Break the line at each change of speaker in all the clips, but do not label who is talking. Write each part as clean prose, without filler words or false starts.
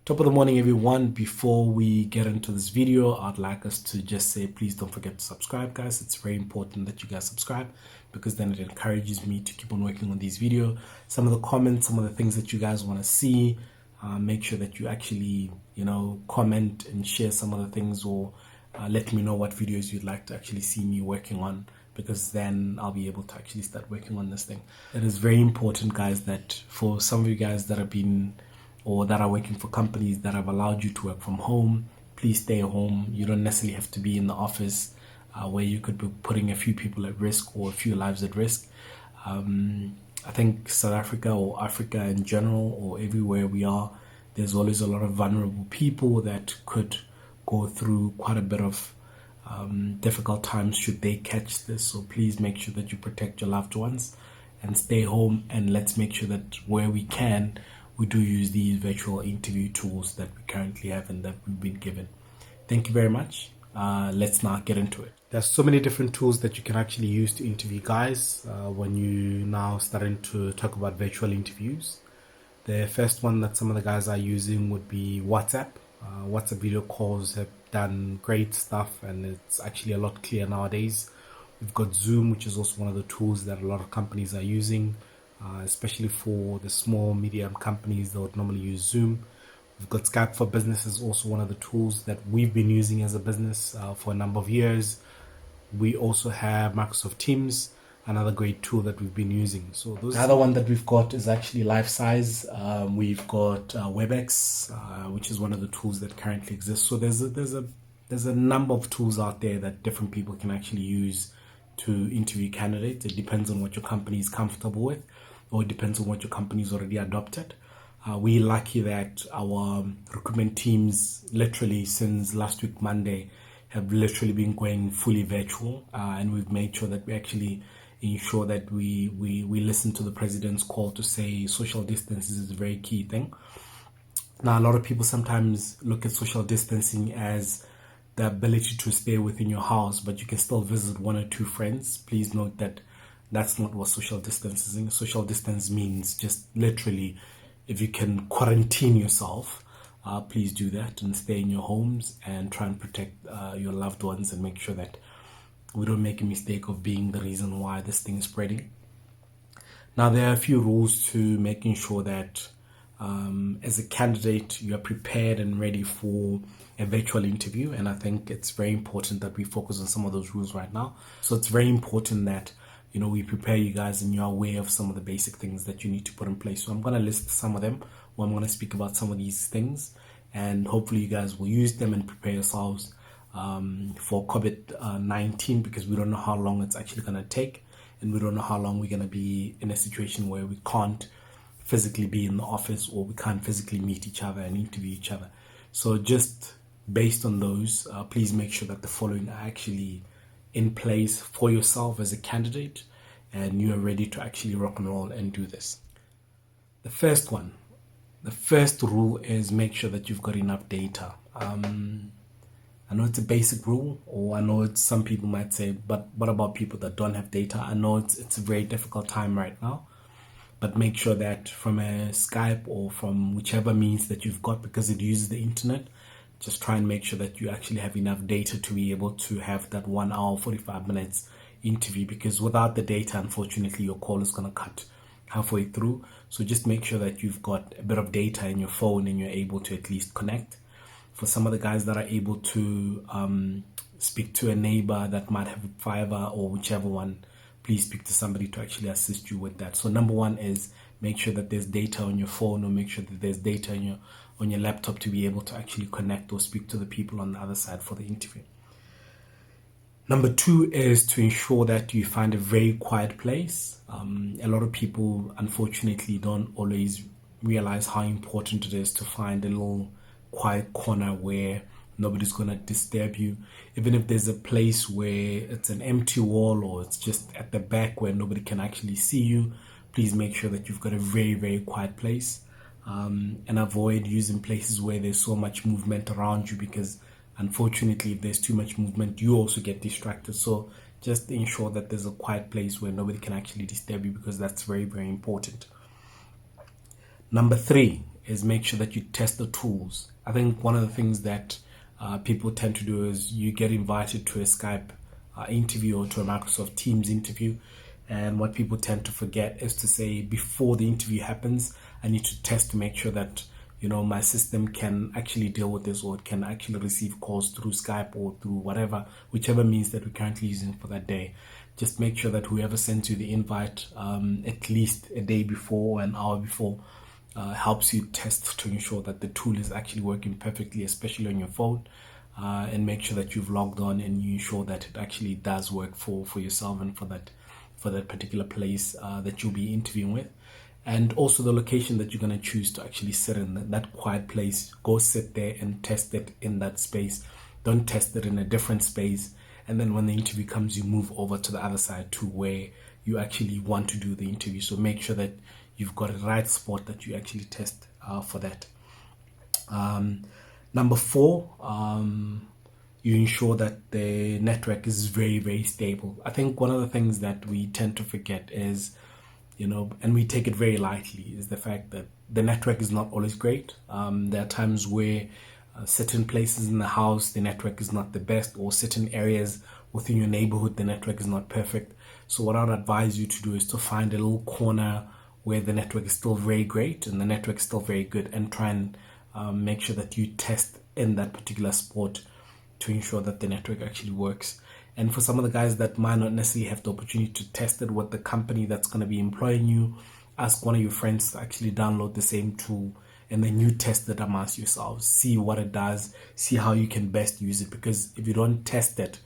Top of the morning, everyone. Before we get into this video, I'd like us to just say, please don't forget to subscribe, guys. It's very important that you guys subscribe because then it encourages me to keep on working on these videos. Some of the comments, some of the things that you guys want to see, make sure that you actually, comment and share some of the things, or let me know what videos you'd like to actually see me working on, because then I'll be able to actually start working on this thing. It is very important, guys, that for some of you guys that have been or that are working for companies that have allowed you to work from home, please stay home. You don't necessarily have to be in the office where you could be putting a few people at risk or a few lives at risk. I think South Africa or Africa in general, or everywhere we are, there's always a lot of vulnerable people that could go through quite a bit of difficult times should they catch this. So please make sure that you protect your loved ones and stay home, and let's make sure that where we can, we do use these virtual interview tools that we currently have and that we've been given. Thank you very much. Let's now get into it. There's so many different tools that you can actually use to interview guys when you now starting to talk about virtual interviews. The first one that some of the guys are using would be WhatsApp. WhatsApp video calls have done great stuff, and it's actually a lot clearer nowadays. We've got Zoom, which is also one of the tools that a lot of companies are using. Especially for the small, medium companies that would normally use Zoom. We've got Skype for Business is also one of the tools that we've been using as a business for a number of years. We also have Microsoft Teams, another great tool that we've been using. So the other one that we've got is actually Lifesize. We've got WebEx, which is one of the tools that currently exists. So there's a number of tools out there that different people can actually use to interview candidates. It depends on what your company is comfortable with, or it depends on what your company's already adopted. We're lucky that our recruitment teams, literally since last week Monday, have literally been going fully virtual, and we've made sure that we actually ensure that we listen to the president's call to say social distance is a very key thing. Now, a lot of people sometimes look at social distancing as the ability to stay within your house, but you can still visit one or two friends. Please note that that's not what social distancing. Social distance means just literally, if you can quarantine yourself, please do that and stay in your homes and try and protect your loved ones, and make sure that we don't make a mistake of being the reason why this thing is spreading. Now, there are a few rules to making sure that as a candidate, you are prepared and ready for a virtual interview. And I think it's very important that we focus on some of those rules right now. So it's very important that we prepare you guys and you're aware of some of the basic things that you need to put in place. So I'm going to list some of them, or I'm going to speak about some of these things, and hopefully you guys will use them and prepare yourselves for COVID-19, because we don't know how long it's actually going to take, and we don't know how long we're going to be in a situation where we can't physically be in the office, or we can't physically meet each other and interview each other. So just based on those, please make sure that the following are actually in place for yourself as a candidate, and you are ready to actually rock and roll and do this. The first rule is make sure that you've got enough data. I know it's a basic rule, or I know some people might say, but what about people that don't have data? I know it's a very difficult time right now, but make sure that from a Skype or from whichever means that you've got, because it uses the internet, just try and make sure that you actually have enough data to be able to have that 1 hour, 45 minutes interview, because without the data, unfortunately, your call is going to cut halfway through. So just make sure that you've got a bit of data in your phone and you're able to at least connect. For some of the guys that are able to speak to a neighbor that might have fiber or whichever one, please speak to somebody to actually assist you with that. So number one is make sure that there's data on your phone, or make sure that there's data on your laptop to be able to actually connect or speak to the people on the other side for the interview. Number two is to ensure that you find a very quiet place. A lot of people, unfortunately, don't always realize how important it is to find a little quiet corner where nobody's going to disturb you. Even if there's a place where it's an empty wall, or it's just at the back where nobody can actually see you, please make sure that you've got a very, very quiet place. And avoid using places where there's so much movement around you, because unfortunately, if there's too much movement, you also get distracted. So just ensure that there's a quiet place where nobody can actually disturb you, because that's very, very important. Number three is make sure that you test the tools. I think one of the things that people tend to do is you get invited to a Skype interview or to a Microsoft Teams interview, and what people tend to forget is to say, before the interview happens, I need to test to make sure that my system can actually deal with this, or it can actually receive calls through Skype or through whichever means that we're currently using for that day. Just make sure that whoever sends you the invite at least a day before or an hour before helps you test to ensure that the tool is actually working perfectly, especially on your phone, and make sure that you've logged on and you ensure that it actually does work for yourself and for that particular place that you'll be interviewing with. And also the location that you're going to choose to actually sit in, that quiet place. Go sit there and test it in that space. Don't test it in a different space. And then when the interview comes, you move over to the other side to where you actually want to do the interview. So make sure that you've got a right spot that you actually test for that. Number 4, you ensure that the network is very, very stable. I think one of the things that we tend to forget is, and we take it very lightly, is the fact that the network is not always great. There are times where certain places in the house, the network is not the best, or certain areas within your neighborhood, the network is not perfect. So what I would advise you to do is to find a little corner where the network is still very great and the network is still very good, and try and make sure that you test in that particular spot to ensure that the network actually works. And for some of the guys that might not necessarily have the opportunity to test it with the company that's going to be employing you, ask one of your friends to actually download the same tool, and then you test it amongst yourselves. See what it does, see how you can best use it. Because if you don't test it,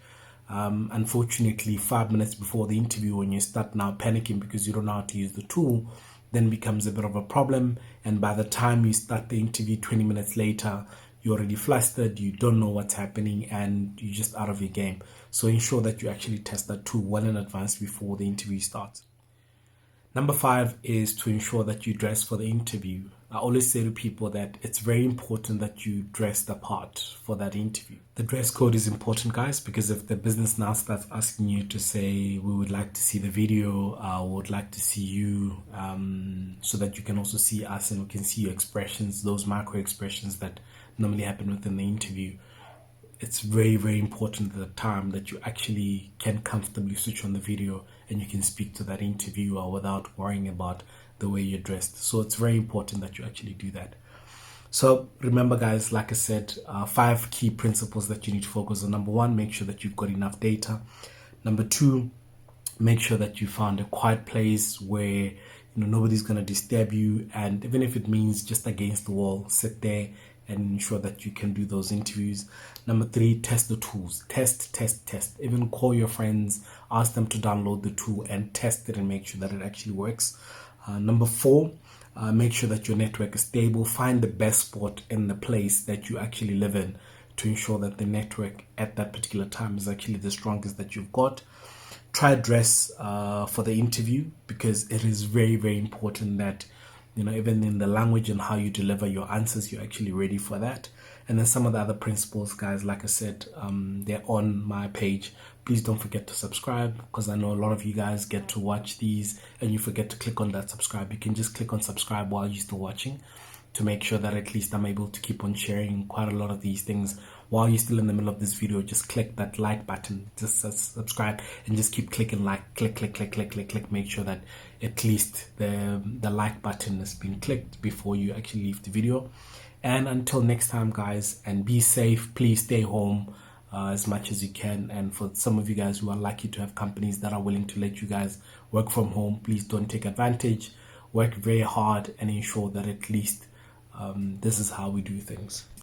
unfortunately, 5 minutes before the interview, when you start now panicking because you don't know how to use the tool, then becomes a bit of a problem. And by the time you start the interview 20 minutes later, you're already flustered, you don't know what's happening, and you're just out of your game. So ensure that you actually test that tool well in advance before the interview starts. Number 5 is to ensure that you dress for the interview. I always say to people that it's very important that you dress the part for that interview. The dress code is important, guys, because if the business now starts asking you to say, we would like to see the video, we would like to see you, so that you can also see us and we can see your expressions, those micro expressions that normally happen within the interview. It's very, very important at the time that you actually can comfortably switch on the video and you can speak to that interviewer without worrying about the way you're dressed. So it's very important that you actually do that. So remember, guys, like I said, 5 key principles that you need to focus on. Number 1, make sure that you've got enough data. Number 2, make sure that you found a quiet place where nobody's going to disturb you, and even if it means just against the wall, sit there and ensure that you can do those interviews. Number 3, test the tools. Test. Even call your friends, ask them to download the tool and test it and make sure that it actually works. Number 4, make sure that your network is stable. Find the best spot in the place that you actually live in to ensure that the network at that particular time is actually the strongest that you've got. Try dress for the interview, because it is very, very important that even in the language and how you deliver your answers, you're actually ready for that. And then some of the other principles, guys, like I said, they're on my page. Please don't forget to subscribe, because I know a lot of you guys get to watch these and you forget to click on that subscribe. You can just click on subscribe while you're still watching, to make sure that at least I'm able to keep on sharing quite a lot of these things. While you're still in the middle of this video, just click that like button, just subscribe, and just keep clicking like, click. Make sure that at least the like button has been clicked before you actually leave the video. And until next time, guys, and be safe. Please stay home as much as you can. And for some of you guys who are lucky to have companies that are willing to let you guys work from home, please don't take advantage. Work very hard and ensure that at least this is how we do things.